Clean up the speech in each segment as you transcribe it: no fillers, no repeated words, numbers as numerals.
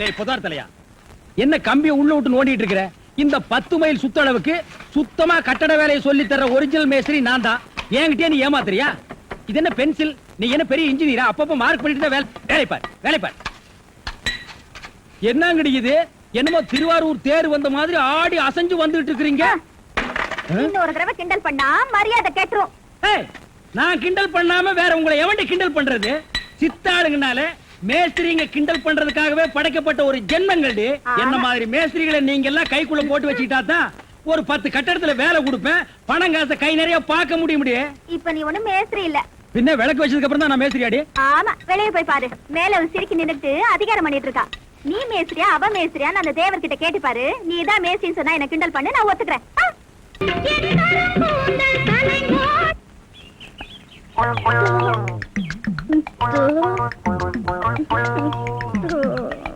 டேய் புதார் தலையா, என்ன கம்பியை உள்ள விட்டு நோண்டிட்டு இருக்கிற? இந்த 10 மைல் சுத்தளவுக்கு சுத்தமா கட்டட வேலையை சொல்லி தர ஒரிஜினல் மேஸ்திரி நான் தான். என்கிட்டயே நீ ஏமாத்துறியா? இது என்ன பென்சில்? நீ என்ன பெரிய இன்ஜினியரா? அப்பப்ப மார்க் பண்ணிட்டு தான் வேலை பார். என்னங்கடி இது? என்னமோ திருவாரூர் தேர் வந்த மாதிரி ஆடி அசைஞ்சு வந்துட்டு இருக்கீங்க. இன்னொரு தடவை கிண்டல் பண்ணா மரியாதை கேட்டுரும். நான் கிண்டல் பண்ணாம வேற உங்களை எவன்டி கிண்டல் பண்றது? சித்தாளுங்கனால மேஸ்திரிங்க கிண்டல் பண்றதுக்காகவே படைக்கப்பட்ட ஒரு ஜென்மங்கள்டி. என்ன மாதிரி மேஸ்திரிகளை நீங்க எல்லாம் கைக்குள்ள போட்டு வச்சுக்கிட்டா தான் ஒரு 10 கட்டடத்துல வேலை கொடுப்பேன், பணம் காசை கை நிறைய பார்க்க முடியும். இப்ப நீ ஒண்ணும் மேஸ்திரி இல்ல. பின்ன விளக்கு வச்சதுக்கு அப்புறம் தான் நான் மேஸ்திரி ஆடி. ஆமா, வெளியே போய் பாரு. மேல ஒரு சிரிக்கி நின்னுட்டு அதிகாரம் பண்ணிட்டு இருக்கா. நீ மேஸ்திரியா அவ மேஸ்திரியா அந்த தேவர்கிட்ட கேட்டு பாரு. நீ தான் மேஸ்திரின்னு சொன்னா என்ன கிண்டல் பண்ணு, நான் ஒத்துக்கிறேன்.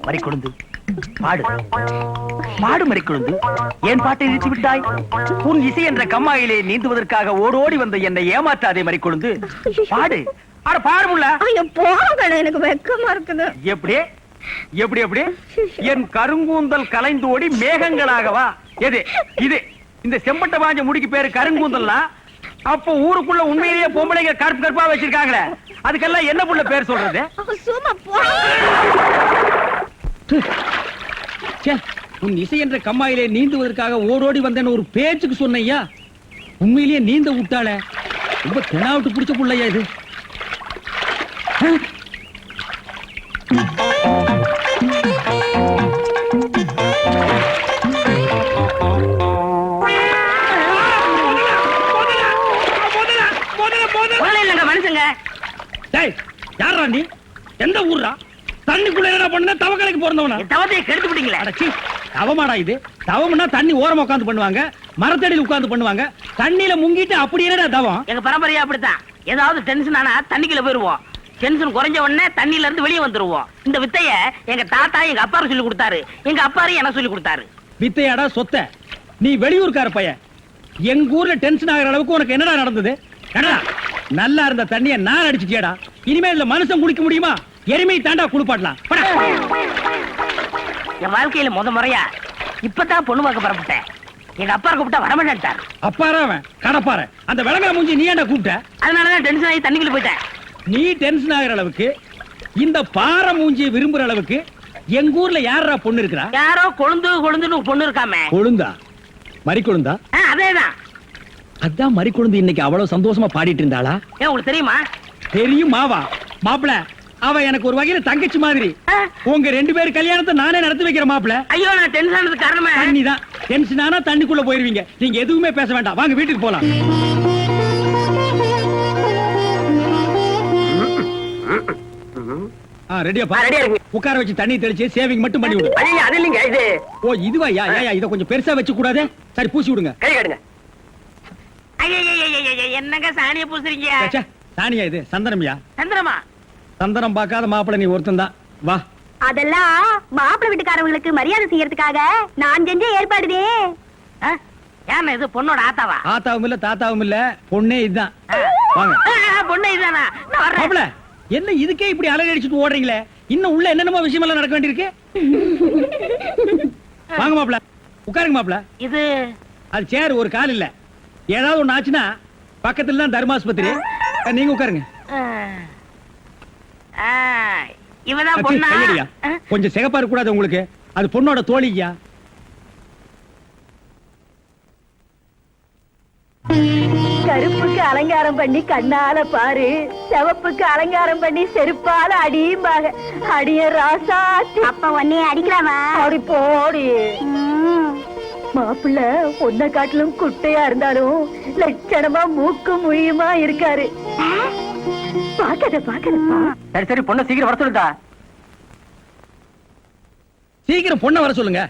மறிக்கொழுந்து பாடு பாடு மறிக்கொழுந்து, ஏன் பாட்டை நிறுத்தி விட்டாய்? உன் இசை என்ற கம்மாயிலே நீந்துவதற்காக ஓடோடி வந்த என்னை ஏமாற்றாதே மறிக்கொழுந்து, பாடு. அட பாடு முள்ள. எனக்கு வெக்கமா இருக்குது. எப்படி எப்படி எப்படி? என் கருங்கூந்தல் கலைந்து ஓடி மேகங்களாகவா? எது இது? இந்த செம்பட்ட பாஞ்ச முடிக்கு பேரு கருங்கூந்தல்னா அப்ப ஊருக்குள்ள உண்மையிலேயே பொம்பளைங்க கருப்பு கருப்பா வச்சிருக்காங்களே, அதுக்கெல்லாம் என்ன புள்ள பேர் சொல்றது? உன் இசை என்ற கம்மாயிலே நீந்துவதற்காக ஓடோடி வந்தேன்னு ஒரு பேச்சுக்கு சொன்னையா, உண்மையிலேயே நீந்த விட்டாள. ரொம்ப தெனாவிட்டு பிடிச்ச புள்ளையா இது. யாரா நீ? எந்த ஊரா? தண்ணிக்குள்ள என்ன பண்ண? தவக்கலைக்கு பிறந்தவனா? தவத்தை கெடுத்து விட்டீங்களே. தவமாடா இது? தவம்னா தண்ணி ஓரமா உட்கார்ந்து பண்ணுவாங்க, மரத்தடியில் உட்கார்ந்து பண்ணுவாங்க. தண்ணியில முங்கிட்டு அப்படி என்னடா தவம்? எங்க பரம்பரையா அப்படித்தான். ஏதாவது டென்ஷன் ஆனா தண்ணிக்குள்ள போயிருவோம். டென்ஷன் குறைஞ்ச உடனே தண்ணியில இருந்து வெளியே வந்துருவோம். இந்த வித்தைய எங்க தாத்தா எங்க அப்பாரு சொல்லி கொடுத்தாரு, எங்க அப்பாரு எனக்கு சொல்லி கொடுத்தாரு. வித்தையாடா சொத்த? நீ வெளியூர்கார பையன். எங்க ஊர்ல டென்ஷன் ஆகிற அளவுக்கு உனக்கு என்னடா நடந்தது? நல்லா இருந்த தண்ணிய நான் அடிச்சுட்டியாடா. இனிமே இல்ல மனுஷன் குடிக்க முடியுமா? எருமை தாண்டா குளிப்பாட்டலாம். என் வாழ்க்கையில முறையா இப்பதான் பொண்ணு பார்க்க புறப்பட்டேன். எங்க அப்பா கூப்பிட்டா வரமாட்டார். அப்பாரா அவன் கடப்பார. அந்த விளங்கா மூஞ்சி நீ ஏன்டா கூப்பிட்ட? அதனாலதான் டென்ஷன் ஆகி தண்ணிக்குள்ள போயிட்டேன். நீ டென்ஷன் ஆகிற அளவுக்கு இந்த பாறை மூஞ்சியை விரும்புற அளவுக்கு எங்க ஊர்ல யாரா பொண்ணு இருக்கிறா? யாரோ கொழுந்துன்னு பொண்ணு இருக்காமே. கொழுந்தா? மறி கொழுந்தா? அதேதான். அதான் மறி கொழுந்து இன்னைக்கு அவ்வளவு சந்தோஷமா பாடிட்டு இருந்தாளா? ஏன் உங்களுக்கு தெரியுமா? தெரியும் மாவா. மாப்பிள அவ எனக்கு ஒரு வகையில தங்கச்சி மாதிரி. உங்க 2 பேர் கல்யாணத்தை நானே நடத்தி வைக்கிற மாப்பிள. ஐயோ, நான் டென்ஷன் ஆனதுக்கு காரணமே நீதான். டென்ஷன் ஆனா தண்ணிக்குள்ள போயிருவீங்க. நீங்க எதுவுமே பேச வேண்டாம், வாங்க வீட்டுக்கு போலாம். ரெடியா உட்கார வச்சு தண்ணி தெளிச்சு சேவிங் மட்டும் பண்ணி விடு. அது இல்லைங்க இது. ஓ இதுவா? இத கொஞ்சம் பெருசா வச்சு கூடாது. சரி பூசி விடுங்க. கை காட்டுங்க. என்னங்க சாணியை பூசுறீங்க? சாணியா இது? சந்தனம்யா. சந்தனமா? சந்தனம் பார்க்காத மாப்பிள நீ ஒருத்தன் தான். வா. அதெல்லாம் மாப்பிள்ளை வீட்டுக்காரங்களுக்கு மரியாதை செய்யறதுக்காக நான் செஞ்ச ஏற்பாடுதே. ஏன் இது பொண்ணோட ஆத்தாவா? ஆத்தாவும் இல்ல தாத்தாவும் இல்ல, பொண்ணே இதுதான். வாங்க. பொண்ணே இதுதானா? மாப்பிள என்ன இதுக்கே இப்படி அலறி அடிச்சுட்டு ஓடுறீங்களே? இன்னும் உள்ள என்னென்னமோ விஷயம் எல்லாம் நடக்க வேண்டியிருக்கு. வாங்க மாப்பிள, உட்காருங்க மாப்பிள. இது அது சேர், ஒரு கால் இல்ல. ஏதாவது ஒண்ணு ஆச்சுன்னா பக்கத்துல தான் தர்மாஸ்பத்திரி. நீங்க உட்காருங்க. இவதான் பொண்ணா? கொஞ்சம் சிகப்பா இருக்க கூடாது உங்களுக்கு? அது பொண்ணோட தோழியா? கருப்புக்கு அலங்காரம் பண்ணி கண்ணால பாரு, சிவப்புக்கு அலங்காரம் பண்ணி செருப்பால அடியும்பாக. அடிய ராசா அப்ப உன்னைய அடிக்கலாமா? அப்படி போடி. மாப்பிள்ள பொண்ண காட்டிலும் குட்டையா இருந்தாலும் லட்சணமா மூக்கு முழியுமா இருக்காரு. பாக்கதப்பா. சரி சரி, பொண்ணை சீக்கிரம் வர சொல்லுடா. சீக்கிரம் பொண்ணை வர சொல்லுங்க.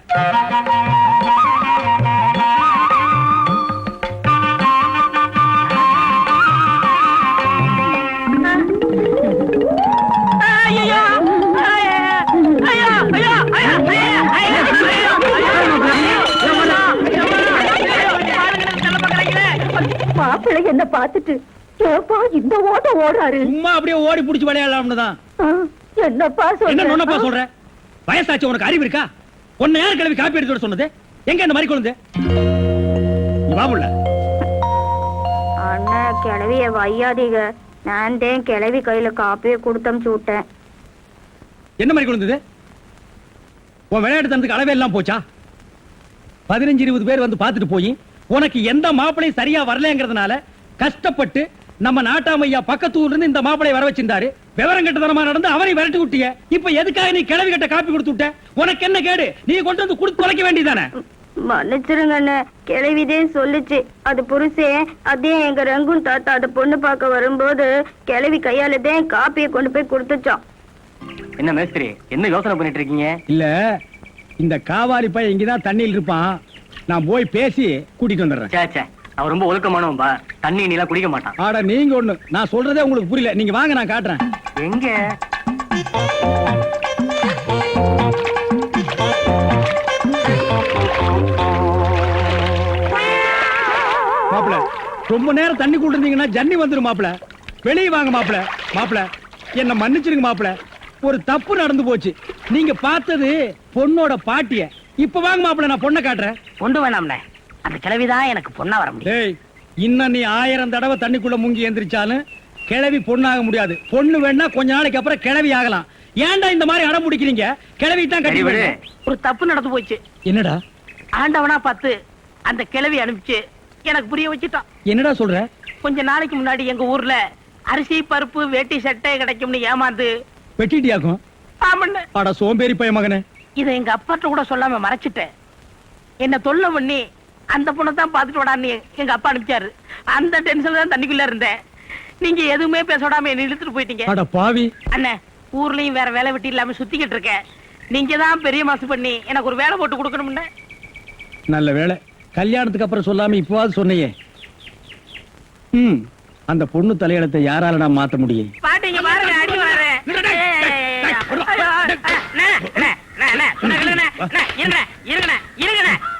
மாப்பிள்ளை என்ன பார்த்துட்டு ஏப்பா இந்த ஓட்டம் ஓடுறாரு? சும்மா அப்படியே ஓடி புடிச்சு விளையாடலாம்னு தான். என்னப்பா என்ன சொல்ற? சொல்ற? வயசாச்சு, உனக்கு அறிவு இருக்கா? உன்னை யார் கிளவி காப்பி எடுத்து வர சொன்னது? எங்க இந்த மாதிரி குழந்தை? பாபுள்ள அண்ணா கிளவிய வையாதீங்க, நான் தான் கிளவி கையில காப்பியை கொடுத்தமிச்சு விட்டேன். என்ன மாதிரி குழந்தை? உன் விளையாட்டு தனத்துக்கு அளவே எல்லாம் போச்சா? 15-20 பேர் வந்து பார்த்துட்டு போய் உனக்கு எந்த மாப்பிளையும் சரியா வரலங்கிறதுனால கஷ்டப்பட்டு நம்ம நாட்டாமையா பக்கத்து ஊர்ல இருந்து இந்த மாப்பிளைய வர வச்சிருந்தாரு. விவரம் கெட்டதனமா நடந்து அவரை விரட்டி விட்டிய. இப்ப எதுக்காக நீ கிளவி கிட்ட காப்பி கொடுத்து விட்ட? உனக்கு என்ன கேடு? நீ கொண்டு வந்து கொடுத்து தொலைக்க வேண்டியதானே? மன்னிச்சிருங்க அண்ணே, கிளவிதேன் சொல்லுச்சு. அது புருஷே அதே எங்க ரங்குன் தாத்தா அந்த பொண்ணு பார்க்க வரும்போது கிளவி கையாலதான் காப்பியை கொண்டு போய் கொடுத்துச்சோம். என்ன மேஸ்திரி, என்ன யோசனை பண்ணிட்டு இருக்கீங்க? இல்ல, இந்த காவாலி பையன் இங்கதான் தண்ணியில் இருப்பான். நான் போய் பேசி கூட்டிட்டு வந்துடுறேன். அவன் ரொம்ப ஒழுக்கமானவன்பா, தண்ணி நீலாம் குடிக்க மாட்டான். ஆட நீங்க ஒண்ணு, நான் சொல்றதே உங்களுக்கு புரியல. நீங்க வாங்க, நான் காட்டுறேன். எங்க மாப்பிள, ரொம்ப நேரம் தண்ணி கூட இருந்தீங்கன்னா ஜன்னி வந்துரும் மாப்பிள. வெளியே வாங்க மாப்பிள. மாப்பிள, என்ன மன்னிச்சிருங்க மாப்பிள. ஒரு தப்பு நடந்து போச்சு. நீங்க பார்த்தது பொண்ணோட பாட்டிய. இப்ப வாங்க மாப்பிள, நான் பொண்ணை காட்டுறேன். கொண்டு வேணாம்ண்ணே, அந்த கிழவிதான் எனக்கு பொண்ணா வர முடியும். டேய், இன்னும் நீ 1000 தடவை தண்ணிக்குள்ள முங்கி எந்திரிச்சாலும் கிழவி பொண்ணாக முடியாது. பொண்ணு வேணா கொஞ்ச நாளைக்கு அப்புறம் கிழவி ஆகலாம். ஏன்டா இந்த மாதிரி அடம் பிடிக்கிறீங்க? கிழவி தான் கட்டி விடு. ஒரு தப்பு நடந்து போச்சு. என்னடா? ஆண்டவனா பார்த்து அந்த கிழவி அனுப்பிச்சு எனக்கு புரிய வச்சுட்டான். என்னடா சொல்ற? கொஞ்ச நாளைக்கு முன்னாடி எங்க ஊர்ல அரிசி பருப்பு வேட்டி சட்டை கிடைக்கும்னு ஏமாந்து வெட்டிட்டியாக்கும். ஆமண்ணே. அட சோம்பேறி பைய மகனே. இதை எங்க அப்பாட்ட கூட சொல்லாம மறைச்சிட்டேன். என்ன தொல்லை பண்ணி அந்த பொண்ணை தான் பாத்துட்டு விடான்னு எங்க அப்பா அனுப்பிச்சாரு. அந்த டென்ஷன்ல தான் தண்ணிக்குள்ள இருந்தேன். நீங்க எதுவுமே பேச விடாம என்ன இழுத்துட்டு போயிட்டீங்க. அட பாவி. அண்ணே, ஊர்லயும் வேற வேலை வெட்டி இல்லாம சுத்திக்கிட்டு இருக்கேன். நீங்க தான் பெரிய மாசு பண்ணி எனக்கு ஒரு வேலை போட்டு கொடுக்கணும்னு. நல்ல வேலை, கல்யாணத்துக்கு அப்புறம் சொல்லாம இப்பவாது சொன்னையே. அந்த பொண்ணு தலையெழுத்தை யாரால நான் மாத்த முடியும்? பாட்டீங்க பாருங்க, அடி வரேன்.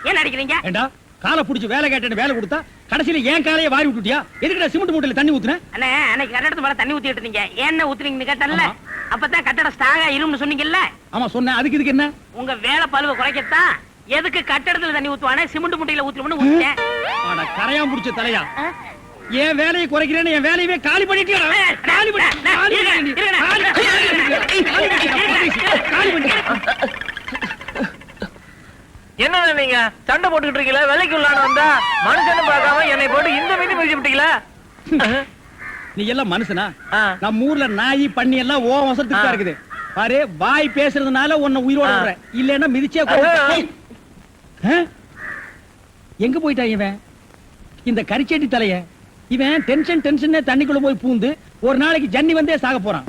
என்ன அடிக்கிறீங்க? ஏண்டா, காலை புடிச்சு வேலை கேட்டேன்னு வேலை கொடுத்தா கடைசியில ஏன் காலையை வாரி விட்டுட்டியா? எதுக்குடா சிமெண்ட் மூட்டையில தண்ணி ஊத்துன? அண்ணே, அன்னைக்கு கட்டடத்து மேல தண்ணி ஊத்திட்டு இருந்தீங்க. என்ன ஊத்துறீங்கன்னு கேட்டேன்ல. அப்பதான் கட்டடம் ஸ்ட்ராங்கா இரும்னு சொன்னீங்கல்ல. ஆமா சொன்னேன். அதுக்கு இதுக்கு என்ன? உங்க வேலை பழுவ குறைக்கத்தான் எதுக்கு கட்டடத்துல தண்ணி ஊத்துவானே சிமெண்ட் மூட்டையில ஊத்துறோம்னு ஊத்திட்டேன். ஆனா கரையான் புடிச்ச தலையா, என் வேலையை குறைக்கிறேன்னு என் வேலையவே காலி பண்ணிட்டியா? காலி என்ன நீங்க சண்டை போட்டுக்கிட்டு இருக்கீங்களா? வேலைக்கு உள்ளான வந்தா மனுஷன்னு பார்க்காம என்னை போட்டு இந்த மீதி மிதிச்சு விட்டீங்களா? நீ எல்லாம் மனுஷனா? நம்ம ஊர்ல நாய் பண்ணி எல்லாம் ஓ வசத்துக்கு தான் இருக்குது. பாரு, வாய் பேசுறதுனால உன்னை உயிரோட விடுறேன். இல்லன்னா மிதிச்சே எங்க போயிட்டா இவன்? இந்த கரிச்சேட்டி தலைய இவன் டென்ஷன் தண்ணிக்குள்ள போய் பூந்து ஒரு நாளைக்கு ஜன்னி வந்தே சாக போறான்.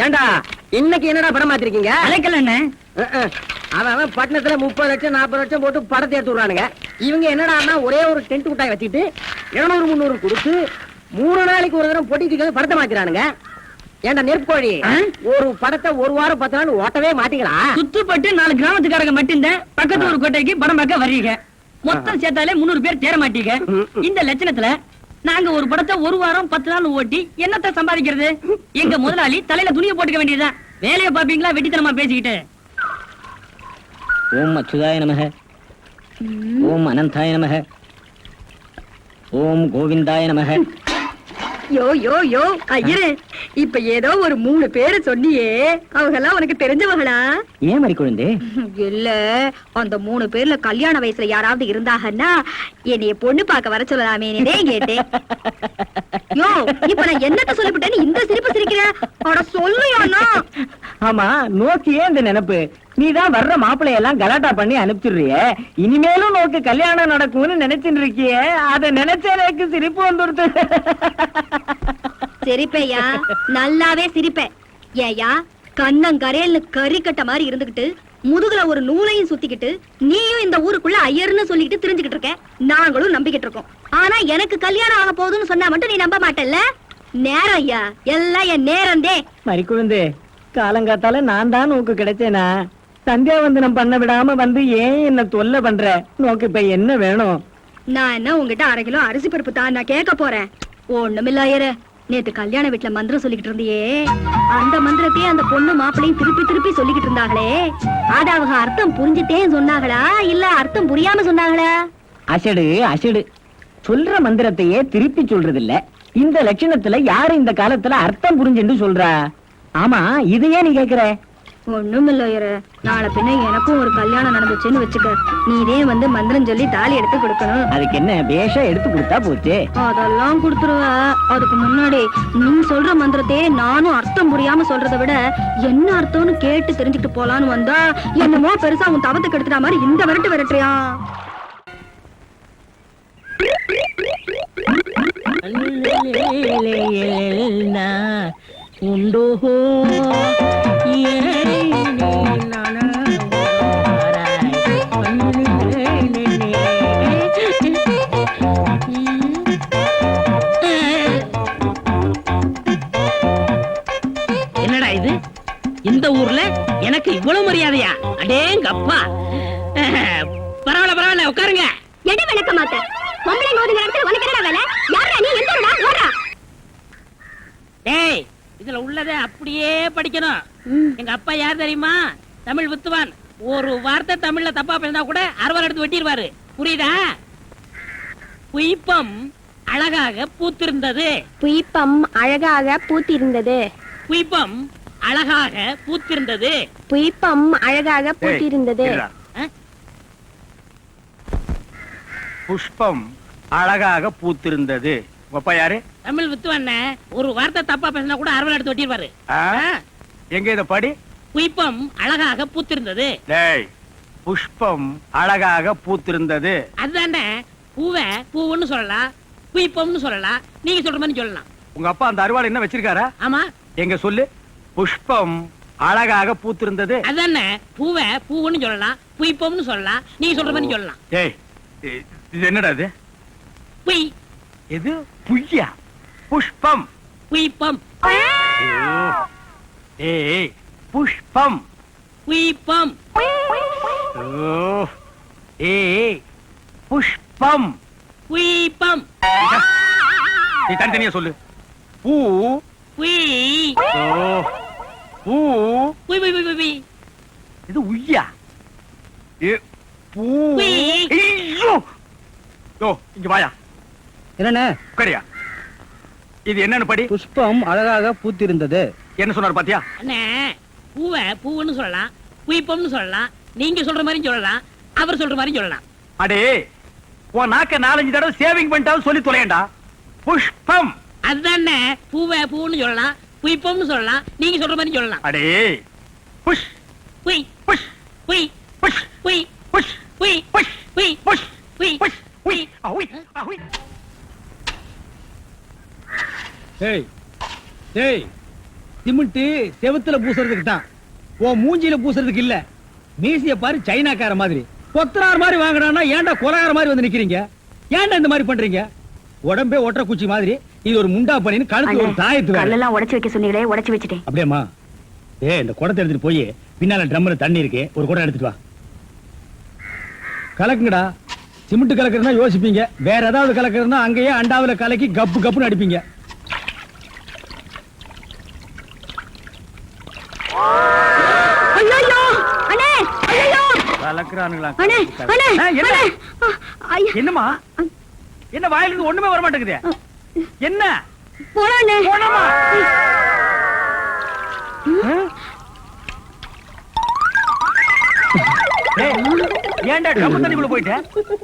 ஏண்டா இன்னைக்கு என்னடா படம் மாத்திருக்கீங்க? அவன் பட்டணத்துல 30 லட்சம் 40 லட்சம் போட்டு படத்தை எடுத்து விடுறானுங்க. இவங்க என்னடா ஒரே ஒரு டென்ட் குட்டாய் வச்சுட்டு 200-300 கொடுத்து 3 நாளைக்கு ஒரு தடவை பொட்டிட்டு படத்தை மாத்திரானுங்க. ஏண்டா நெருப்போழி, ஒரு படத்தை 1 வாரம் 10 நாள் ஓட்டவே மாட்டீங்களா? சுத்துப்பட்டு 4 கிராமத்துக்காரங்க மட்டும் பக்கத்து ஒரு கோட்டைக்கு படம் பார்க்க வர்றீங்க. மொத்தம் சேர்த்தாலே 300 பேர் சேர மாட்டீங்க. இந்த லட்சணத்துல நாங்க ஒரு படத்தை 1 வாரம் 10 நாள் ஓட்டி என்னத்தை சம்பாதிக்கிறது? எங்க முதலாளி தலையில துணியை போட்டுக்க வேண்டியதுதான். வேலையை பாப்பீங்களா வெட்டித்தனமா பேசிக்கிட்டு? ஓம் அச்சுதாய நமக, ஓம் அனந்தாய நமக, ஓம் கோவிந்தாய நமக. யோ யோ யோ ஐயரு, இப்ப ஏதோ ஒரு 3 பேரு சொன்னியே, அவங்க எல்லாம் உனக்கு தெரிஞ்சவங்களா? ஏன் மாதிரி குழந்தை? இல்ல, அந்த 3 பேர்ல கல்யாண வயசுல யாராவது இருந்தாங்கன்னா என்னைய பொண்ணு பார்க்க வர சொல்லலாமே கேட்டேன். யோ, இப்ப நான் என்னத்த சொல்லிவிட்டேன்னு இந்த சிரிப்பு சிரிக்கிற? அட சொல்லுயானா? ஆமா, நோக்கியே இந்த நினைப்பு. நீதான் வர்ற மாப்பிள்ளையெல்லாம் கலாட்டா பண்ணி அனுப்பிச்சிடுறிய. இனிமேலும் நோக்கு கல்யாணம் நடக்கும்னு நினைச்சுட்டு இருக்கிய. அத நினைச்ச எனக்கு சிரிப்பு வந்துடுது. சிரிப்பையா, நல்லாவே சிரிப்பேன். ஏயா, கண்ணங்கரையல்னு கறிக்கட்ட மாதிரி இருந்துகிட்டு முதுகுல ஒரு நூலையும் சுத்திக்கிட்டு நீயும் இந்த ஊருக்குள்ள ஐயர்னு சொல்லிட்டு தெரிஞ்சுக்கிட்டு இருக்க. நாங்களும் நம்பிக்கிட்டு இருக்கோம். ஆனா எனக்கு கல்யாணம் ஆக போகுதுன்னு சொன்னா மட்டும் நீ நம்ப மாட்டல்ல? நேரம் ஐயா, எல்லாம் என் நேரந்தே. மறிக்குழுந்து, காலங்காத்தால நான் தான் நோக்கு கிடைச்சேனா? சந்தியாவந்தனம் பண்ண விடாம வந்து ஏன் என்ன தொல்லை பண்ற? நோக்கு இப்ப என்ன வேணும்? நான் என்ன உங்ககிட்ட 1/2 கிலோ அரிசி பருப்பு தான் நான் கேட்க போறேன். ஒண்ணுமில்ல ஐயரே, நேத்து கல்யாண வீட்டுல மந்திரம் சொல்லிக்கிட்டு இருந்தியே, அந்த மந்திரத்தையே அந்த பொண்ணு மாப்பிளையும் திருப்பி திருப்பி சொல்லிக்கிட்டு இருந்தாங்களே, அது அவங்க அர்த்தம் புரிஞ்சுட்டே சொன்னாங்களா இல்ல அர்த்தம் புரியாம சொன்னாங்களா? அசடு அசடு சொல்ற மந்திரத்தையே திருப்பி சொல்றது இல்ல. இந்த லட்சணத்துல யாரு இந்த காலத்துல அர்த்தம் புரிஞ்சுன்னு சொல்றா? ஆமா, இதையே நீ கேக்குற? ஒண்ணுமில்ல ஐயரே, நாளை பின்ன எனக்கும் ஒரு கல்யாணம் நடந்துச்சுன்னு வச்சுக்க, நீதே வந்து மந்திரம் சொல்லி தாலி எடுத்து கொடுக்கணும். அதுக்கு என்ன, பேஷா எடுத்து கொடுத்தா போச்சு. அதெல்லாம் கொடுத்துருவ. அதுக்கு முன்னாடி நீ சொல்ற மந்திரத்தையே நானும் அர்த்தம் புரியாம சொல்றதை விட என்ன அர்த்தம்னு கேட்டு தெரிஞ்சுட்டு போலான்னு வந்தா என்னமோ பெருசா உன் தவத்துக்கு எடுத்துட்டா மாதிரி இந்த விரட்டு விரட்டுறியா? உண்டோ என்னடா இது, இந்த ஊர்ல எனக்கு இவ்வளவு மரியாதையா? அடேங்கப்பா. பரவாயில்ல பரவாயில்ல, உட்காருங்க. எடி விளக்க மாட்டேன். பொம்பளை மோதுங்கிற இடத்துல உனக்கு என்னடா வேலை? யாரா நீ? எந்த ஊரா? ஓடா. டேய், இதுல உள்ளதை அப்படியே படிக்கணும். எங்க அப்பா யார் தெரியுமா? தமிழ் வித்துவான். ஒரு வார்த்தை தமிழ்ல தப்பா பேசினா கூட அறுவாள் எடுத்து வெட்டிடுவாரு. புரியுதா? புய்பம் அழகாக பூத்திருந்தது. புய்பம் அழகாக பூத்திருந்தது. புய்பம் அழகாக பூத்திருந்தது. புய்பம் அழகாக பூத்திருந்தது. புஷ்பம் அழகாக பூத்திருந்தது. அப்பா யாரு? தமிழ் வித்துவான். ஒரு வார்த்தை தப்பா பேசினா கூட அறுவாள் எடுத்து வெட்டிடுவாரு. எங்க இத படி? புய்பம் அழகாக பூத்திருந்தது. டேய், புஷ்பம் அழகாக பூத்திருந்தது. அதுதானே, பூவை பூவுன்னு சொல்லலாம், புய்பம்னு சொல்லலாம், நீங்க சொல்ற மாதிரி சொல்லலாம். உங்க அப்பா அந்த அருவாள் என்ன வச்சிருக்காரா? ஆமா. எங்க சொல்லு. புஷ்பம் அழகாக பூத்திருந்தது. அதுதானே, பூவை பூவுன்னு சொல்லலாம், புய்பம்னு சொல்லலாம், நீங்க சொல்ற மாதிரி சொல்லலாம். டேய், இது என்னடா இது? புய். இது புய்யா? புஷ்பம். புய்பம். ஏய், புஷ்பம். புய்பம். ஏய், புஷ்பம். புய்பம். நீ தனித்தனியா சொல்லு. பூ. புய். பூ. புய் புய் புய் புய். இது உய்யா? பூ. புய். ஐயோ, யோ, இங்க வாயா. என்னண்ணே? உட்காரியா. இது என்னன்னு படி? புஷ்பம் அழகாக பூத்திருந்தது. என்ன சொன்னார் பாத்தியா? அண்ணே, பூவை பூவுன்னு சொல்லலாம், புய்பம்னு சொல்லலாம், நீங்க சொல்ற மாதிரி சொல்லலாம், அவர் சொல்ற மாதிரி சொல்லலாம். அடே, உன் நாக்க 4-5 தடவை சேவிங் பண்ணிட்டாலும் சொல்லி தொலையண்டா. புஷ்பம். அதுதானே, பூவை பூன்னு சொல்லலாம், புய்பம்னு சொல்லலாம், நீங்க சொல்ற மாதிரி சொல்லலாம். அடே, புஷ் புய் புஷ் புய் புஷ் புய் புஷ் புய் புஷ் புய் புஷ் புய் புஷ் உய் அவுய் அவுய். ஏய் ஏய், சிமெண்ட் செவுத்துல பூசுறதுக்கு தான், உன் மூஞ்சில பூசுறதுக்கு இல்ல. மீசிய பாரு, சைனாக்கார மாதிரி கொத்தனார் மாதிரி வாங்குறானா, ஏன்டா கொலகார மாதிரி வந்து நிக்கிறீங்க? ஏன்டா இந்த மாதிரி பண்றீங்க? உடம்பே ஒற்ற குச்சி மாதிரி, இது ஒரு முண்டா பண்ணின்னு கழுத்து ஒரு தாயத்து வேற. கல்லெல்லாம் உடைச்சு வைக்க சொன்னீங்களே, உடைச்சு வச்சுட்டேன். அப்படியேம்மா? இந்த குடத்தை எடுத்துட்டு போய் பின்னால ட்ரம்ல தண்ணி இருக்கு, ஒரு குடம் எடுத்துட்டு வா. கலக்குங்கடா. சிமெண்ட் கலக்குறதுனா யோசிப்பீங்க, வேற ஏதாவது கலக்குறதுனா அங்கேயே அண்டாவில கலக்கி கப்பு கப்புன்னு அடிப்பீங்க. கலக்குறானுங்களா? அண்ணே, அண்ணே, என்ன? அண்ணே. ஐயா. என்னம்மா? என்ன வாயில இருந்து ஒண்ணுமே வர மாட்டேங்குது? என்ன? போறானே. போனமா? ஏன்டா ட்ரம் தண்ணிக்குள்ள போயிட்ட?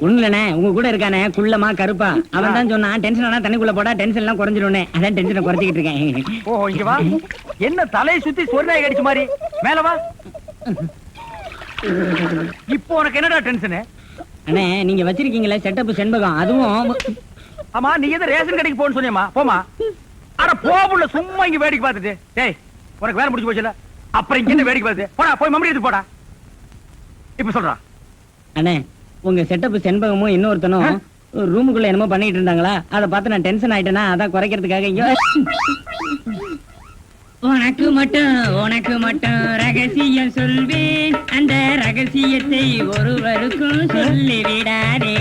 ஒண்ணுலண்ணே, உங்க கூட இருக்கானே குள்ளமா கருப்பா, அவன் தான் சொன்னான் டென்ஷன் ஆனா தண்ணிக்குள்ள போடா டென்ஷன் எல்லாம் குறைஞ்சிருனே. அதான் டென்ஷனை குறைச்சிக்கிட்டு இருக்கேன். ஓ, இங்க வா. என்ன தலையை சுத்தி சொர்ணாய் கடிச்ச மாதிரி? மேல வா. இப்போ உனக்கு என்னடா டென்ஷன்? அண்ணே, நீங்க வச்சிருக்கீங்களே செட்டப் செண்பகம், அதுவும். ஆமா, நீ எதை ரேஷன் கடைக்கு போன்னு சொன்னியம்மா? போமா. அட போபுள்ள, சும்மா இங்க வேடிக்கை பார்த்துட்டு. டேய், உனக்கு வேலை முடிஞ்சு போச்சுல, அப்புறம் இங்க என்ன வேடிக்கை பார்த்து? போடா, போய் மம்மடி எடுத்து போடா. இப்ப சொல்றா. அண்ணே, உங்க செட்டப் செண்பகமும் இன்னொருத்தனும் ரூமுக்குள்ள என்னமோ பண்ணிட்டு இருந்தாங்களா, அதை பார்த்து நான் டென்ஷன் ஆயிட்டேனா, அதான் குறைக்கிறதுக்காக இங்க. உனக்கு மட்டும் ரகசியம் சொல்வேன், அந்த ரகசியத்தை ஒருவருக்கும் சொல்லிவிடாதே.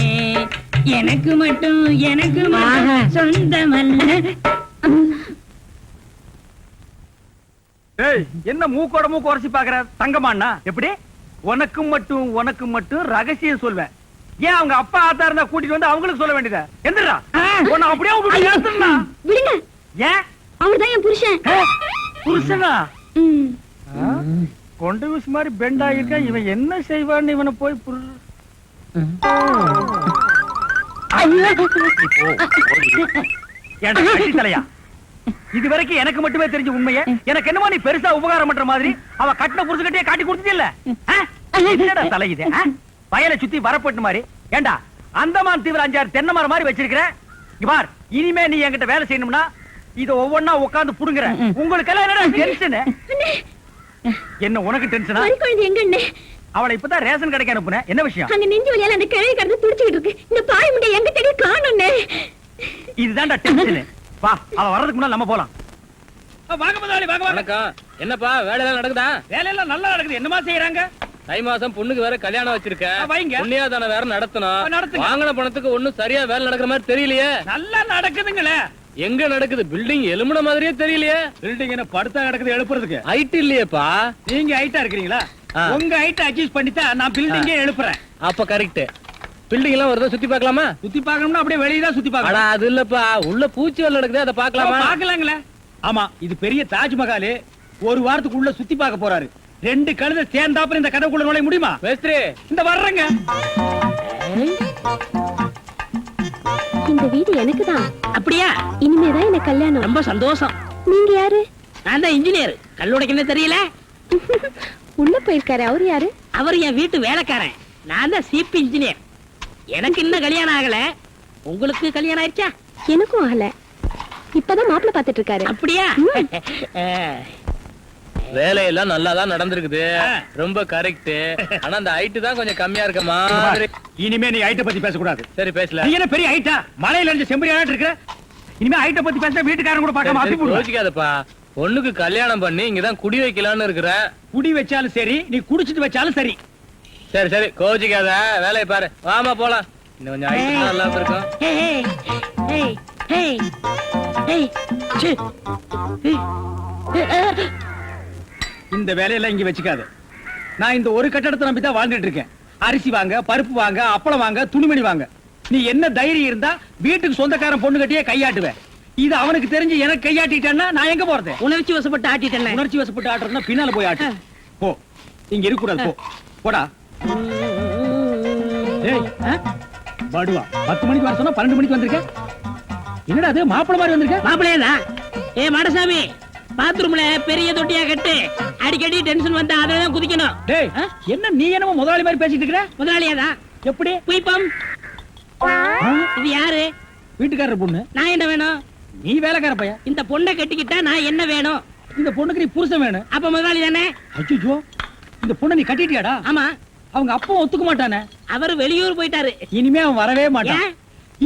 எனக்கு மட்டும் சொந்தமல்ல. ஏய், என்ன மூக்கோட மூக்கு உரசி பாக்குற தங்கமாண்ணா? எப்படி உனக்கு மட்டும் ரகசியம் சொல்வேன். ஏன் அவங்க அப்பா ஆத்தா இருந்தா கூட்டிட்டு வந்து அவங்களுக்கு சொல்ல வேண்டியதா? எந்திரா உன்னை அப்படியே விட்டுட்டு எடுத்துடா. விடுங்க, ஏன் அவர்தான் என் புருஷன். புருஷனா? ம். கொண்ட விஷ் மாதிரி பெண்ட் ஆகிருக்கா. இவன் என்ன செய்வான்னு இவனை போய் தலையா இது வரைக்கும் எனக்கு மட்டுமே தெரிஞ்ச உண்மையை எனக்கு என்னமோ நீ பெருசா உபகாரம் பண்ற மாதிரி அவ கட்டின புருஷகிட்டே காட்டி கொடுத்தது இல்ல. என்னடா தலை இது? வயலை சுத்தி வரப்பட்டு மாதிரி. ஏண்டா அந்தமான் தீவிர 5-6 தென்னை மரம் மாதிரி வச்சிருக்கிற. இங்க பார், இனிமே நீ என்கிட்ட வேலை செய்யணும்னா இத ஒவ்வொன்னா உட்கார்ந்து புடுங்குற. உங்களுக்கு எல்லாம் என்னடா டென்ஷன்? என்ன உனக்கு டென்ஷனா? எங்க அவளை இப்பதான் ரேஷன் கடைக்கு அனுப்புனேன். என்ன விஷயம்? அங்க நெஞ்சு வலியால அந்த கிழவி கடந்து துடிச்சிட்டு இருக்கு. இந்த பாய் முண்டை எங்க தேடி காணோம்னே. இதுதான்டா டென்ஷன். வா, அவ வர்றதுக்கு முன்னாடி நம்ம போலாம். வாங்க முதலாளி, வாங்க வாங்க. வணக்கம். என்னப்பா வேலையெல்லாம் நடக்குதா? வேலையெல்லாம் நல்லா நடக்குது. என்னமா செய்யறாங்க? தை மாசம் பொண்ணுக்கு வேற கல்யாணம் வச்சிருக்கேன். வைங்க. புண்ணியாதான வேற நடத்தணும். நடத்துங்க. வாங்கின பணத்துக்கு ஒண்ணும் சரியா வேலை நடக்கிற மாதிரி தெரியலையே. நல்லா நடக்குதுங்களே. எங்க நடக்குது? பில்டிங் எலும்புன மாதிரியே தெரியலையே. பில்டிங் என்ன படுத்தா கிடக்குது எழுப்புறதுக்கு? ஹைட் இல்லையேப்பா. நீங்க ஹைட்டா இருக்கிறீங்களா? உங்க ஹைட் அட்ஜஸ்ட் பண்ணிட்டா நான் பில்டிங்கே எழுப்புறேன். அப்ப கரெக்ட். பில்டிங் எல்லாம் வருதா? சுத்தி பார்க்கலாமா? சுத்தி பார்க்கணும்னா அப்படியே வெளிய தான் சுத்தி அட பார்க்கணும். அது இல்லப்பா, உள்ள பூச்சி வேலை நடக்குது, அதை பார்க்கலாமா? பார்க்கலாங்களே. ஆமா, இது பெரிய தாஜ்மஹால். ஒரு வாரத்துக்கு உள்ள சுத்தி பார்க்க போறாரு. 2 கழுதை சேர்ந்தாப்புல இந்த கதவுக்குள்ள நுழைய முடியுமா? மேஸ்திரி இந்த வர்றங்க. இந்த வீடு எனக்கு தான். அப்படியா? இனிமேதான் எனக்கு கல்யாணம். ரொம்ப சந்தோஷம். நீங்க யாரு? நான் தான் இன்ஜினியர். கல்லுடைக்கு என்ன தெரியல? உள்ள போயிருக்காரு. அவரு யாரு? அவர் என் வீட்டு வேலைக்காரன். நான் தான் சீப் இன்ஜினியர். எனக்கு இன்னும் கல்யாணம் ஆகல. உங்களுக்கு கல்யாணம் ஆயிடுச்சா? எனக்கும் ஆகல. இப்பதான் மாப்பிள்ளை பாத்துட்டு இருக்காரு. அப்படியா? வேலையெல்லாம் நல்லா தான் நடந்திருக்குது. ரொம்ப கரெக்ட். ஆனா அந்த ஹைட் தான் கொஞ்சம் கம்மியா இருக்க மாதிரி. இனிமே நீ ஹைட்ட பத்தி பேசக்கூடாது. சரி பேசல. நீ என்ன பெரிய ஹைட்டா? மலையில இருந்து செம்பரியாட்டு இருக்கிற. இனிமே ஹைட்ட பத்தி பேசினா வீட்டுக்காரங்க கூட பார்க்காம அப்பி போடுவாங்க. யோசிக்காதப்பா. பொண்ணுக்கு கல்யாணம் பண்ணி இங்கதான் குடி வைக்கலாம்னு இருக்கிறேன். குடி வச்சாலும் சரி, நீ குடிச்சிட்டு வச்சாலும் சரி. சரி சரி கோச்சிக்காத, வேலையை பாரு. வாமா போலாம். இன்னும் கொஞ்சம் ஹைட் நல்லா இருக்கும். இந்த வேலையெல்லாம் இங்க வச்சுக்காது. நான் இந்த ஒரு கட்டடத்தை நம்பி தான் வாழ்ந்துட்டு இருக்கேன். அரிசி வாங்க, பருப்பு வாங்க, அப்பளம் வாங்க, துணிமணி வாங்க. நீ என்ன தைரியம் இருந்தா வீட்டுக்கு சொந்தக்காரன் பொண்ணு கட்டியே கையாட்டுவேன். இது அவனுக்கு தெரிஞ்சு எனக்கு கையாட்டிட்டேன்னா நான் எங்க போறது? உணர்ச்சி வசப்பட்டு ஆட்டிட்டேன். உணர்ச்சி வசப்பட்டு ஆட்டுறதுன்னா பின்னால போய் ஆட்டு. போ, இங்க இருக்க கூடாது. போ, போடா. ஏய், பாடுவா 10 மணிக்கு வர சொன்னா 12 மணிக்கு வந்திருக்க. என்னடா அது மாப்பிள மாதிரி வந்திருக்க? மாப்பிள்ளையா? ஏ மாடசாமி, பாத்ரூம்ல பெரிய தொட்டியா கட்டு. அடிக்கடி டென்ஷன் வந்தா அதான் குதிக்கணும். டேய், என்ன நீ என்னமோ முதலாளி மாதிரி பேசிட்டு இருக்கிற? முதலாளியாதான். எப்படி? குயிப்பம். இது யாரு? வீட்டுக்காரர் பொண்ணு. நான் என்ன வேணும்? நீ வேலைக்கார பையன். இந்த பொண்ணை கட்டிக்கிட்டா நான் என்ன வேணும்? இந்த பொண்ணுக்கு நீ புருஷன் வேணும். அப்ப முதலாளி தானே? அச்சோ, இந்த பொண்ணை நீ கட்டிட்டியாடா? ஆமா. அவங்க அப்பா ஒத்துக்க மாட்டானே. அவர் வெளியூர் போயிட்டாரு. இனிமே அவன் வரவே மாட்டான். ஏன்?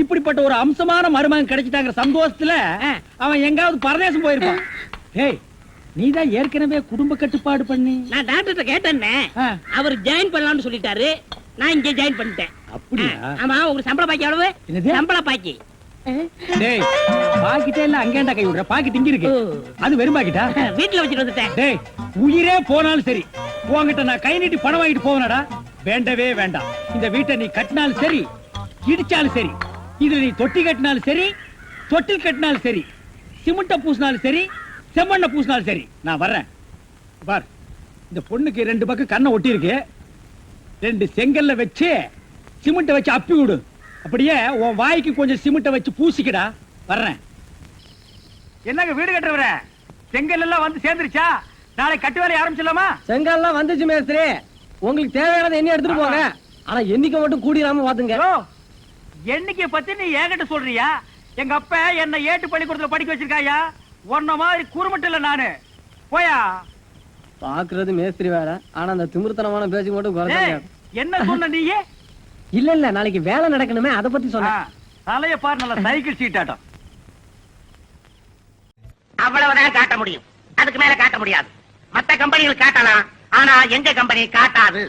இப்படிப்பட்ட ஒரு அம்சமான மருமகன் கிடைச்சிட்டாங்க சந்தோஷத்துல அவன் எங்காவது பரதேசம் போயிருப்பான். ஏய், நீதான் ஏற்கனவே குடும்ப கட்டுப்பாடு பண்ணி. நான் டாக்டர்ட்ட கேட்டேன்னே. ஆ. அவர் ஜாயின் பண்ணலாம்னு சொல்லிட்டாரு. நான் இங்க ஜாயின் பண்ணிட்டேன். அப்படியா? ஆமா. உங்களுக்கு சம்பள பாக்கி எவ்வளவு? என்னது? சம்பள பாக்கி. டேய், பாக்கிட்டே இல்ல அங்கேண்டா கை விடுற. பாக்கிட்டு இங்க இருக்கு. ஓ. அது வெறும் பாக்கிட்டா? வீட்டுல வச்சுட்டு வந்துட்டேன். டேய், உயிரே போனாலும் சரி உன்கிட்ட நான் கை நீட்டி பணம் வாங்கிட்டு போவேனடா? வேண்டவே வேண்டாம். இந்த வீட்டை நீ கட்டினாலும் சரி, இடிச்சாலும் சரி, இதுல நீ தொட்டி கட்டினாலும் சரி, தொட்டில் கட்டினாலும் சரி, சிமெண்ட பூசினாலும் சரி, செம்மண்ண பூசினாலும் சரி, நான் வர்றேன். பார், இந்த பொண்ணுக்கு 2 பக்கம் கண்ணை ஒட்டி இருக்கு. 2 செங்கல்ல வச்சு சிமெண்ட வச்சு அப்பி விடு. அப்படியே உன் வாய்க்கு கொஞ்சம் சிமெண்ட வச்சு பூசிக்கடா. வர்றேன். என்னங்க வீடு கட்டுறவர? செங்கல் எல்லாம் வந்து சேர்ந்துருச்சா? நாளைக்கு கட்டு வேலையை ஆரம்பிச்சிடலாமா? செங்கல்லாம் வந்துச்சு மேஸ்திரி. உங்களுக்கு தேவையானதை என்ன எடுத்துட்டு போங்க. ஆனா எண்ணிக்கை மட்டும் கூடிராம பாத்துங்க. எண்ணிக்கை பத்தி நீ என்கிட்ட சொல்றியா? எங்க அப்பா என்ன ஏட்டு பள்ளிக்கூடத்துல படிக்க வச்சிருக்காயா? உன்ன மாதிரி குறுமட்டு இல்ல நானு. போயா. பாக்குறது மேஸ்திரி வேலை. ஆனா அந்த திமிர்த்தனமான பேச்சு மட்டும் குறைச்சாங்க. என்ன சொன்ன நீயே? இல்ல இல்ல, நாளைக்கு வேலை நடக்கணுமே, அதை பத்தி சொன்ன. தலைய பாரு, நல்ல சைக்கிள் சீட்டாட்டம். அவ்வளவுதான் காட்ட முடியும். அதுக்கு மேல காட்ட முடியாது. மத்த கம்பெனிகள் காட்டலாம், ஆனா எங்க கம்பெனி காட்டாது.